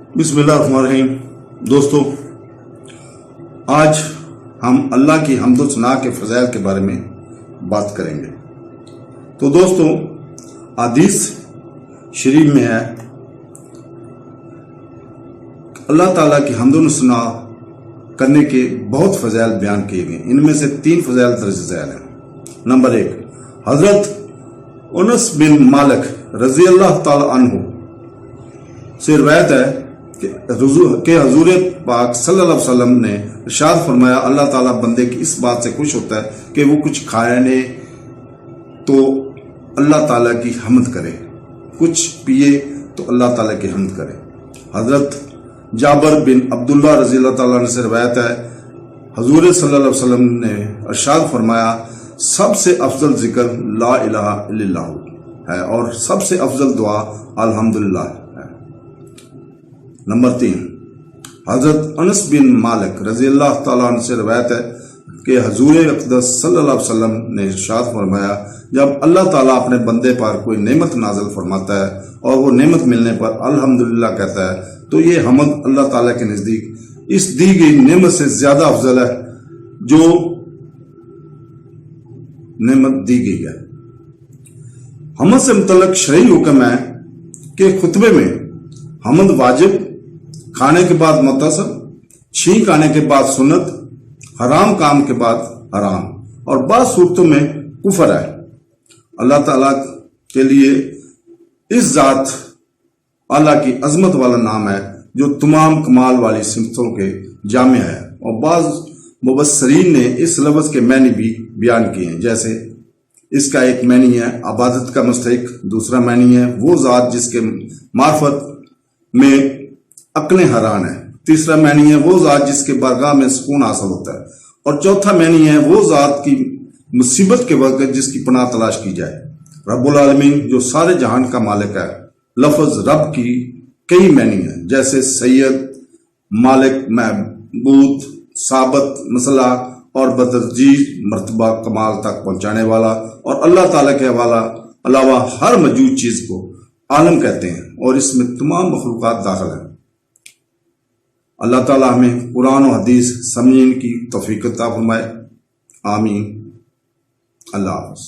बिस्मिल्लाहिर्रहमानिर्रहीम। दोस्तों, आज हम अल्लाह की हम्द व सना के फ़ज़ाइल के बारे में बात करेंगे। तो दोस्तों, हदीस शरीफ में है अल्लाह ताला की हम्द व सना करने के बहुत फ़ज़ाइल बयान किए गए। इनमें से 3 फ़ज़ाइल दर्ज झैल हैं। नंबर 1, हज़रत अनस बिन मालिक रज़ी अल्लाह ताला अन्हु से रिवायत है कि हजूर पाक सल्लल्लाहु अलैहि वसल्लम ने इरशाद फरमाया, अल्लाह ताला बंदे की इस बात से खुश होता है कि वो कुछ खाए तो अल्लाह ताला की हम्द करे, कुछ पिए तो अल्लाह ताला की हम्द करे। हजरत जाबर बिन अब्दुल्लाह रज़ी अल्लाह ताला से रिवायत है, हजूर सल्लल्लाहु अलैहि वसल्लम ने इरशाद फरमाया, सबसे अफजल जिक्र ला इलाहा इल्लल्लाह है और सबसे अफजल दुआ अल्हम्दुलिल्लाह है। नंबर 3, हजरत अनस बिन मालिक रज़ी अल्लाह ताला अन्हु से रिवायत है कि हजूर अक़दस सल्लल्लाहु अलैहि वसल्लम ने इरशाद फरमाया, जब अल्लाह ताला अपने बंदे पर कोई नेमत नाज़िल फरमाता है और वो नेमत मिलने पर अल्हम्दुलिल्लाह कहता है, तो ये हम्द अल्लाह ताला के नज़दीक इस दी गई नेमत से ज्यादा अफजल है जो नेमत दी गई है। हम्द से मुतल्लिक़ शरई हुक्म है कि खुतबे में हम्द वाजिब, खाने के बाद मुतसब, छींक आने के बाद सुन्नत, हराम काम के बाद हराम और बाद सूरतों में कुफर है। अल्लाह ताला के लिए इस जात अल्लाह की अजमत वाला नाम है जो तमाम कमाल वाली सिमतों के जामे है। और बाज़ मुबस्सरीन ने इस लफ्ज़ के मैनी भी बयान किए हैं, जैसे इसका एक मैनी है इबादत का मुस्तहिक, दूसरा मैनी है वो जात जिसके मार्फत में अक्लें हरान है, तीसरा मैनी है वो जात जिसके बारगाह में सुकून हासिल होता है, और चौथा मैनी है वो जात की मुसीबत के वक्त जिसकी पनाह तलाश की जाए। रब्बुल आलमीन जो सारे जहान का मालिक है। लफ्ज़ रब की कई मैनी है, जैसे सैयद, मालिक, महबूद, साबत, मसला और बदरजीज मर्तबा कमाल तक पहुंचाने वाला, और अल्लाह ताला के अलावा हर मौजूद चीज को आलम कहते हैं और इसमें तमाम मखलूक़ात दाखिल हैं। अल्लाह ताला हमें कुरान और हदीस समझने की तौफीक अता फरमाए। आमीन। अल्लाह हाफ़िज़।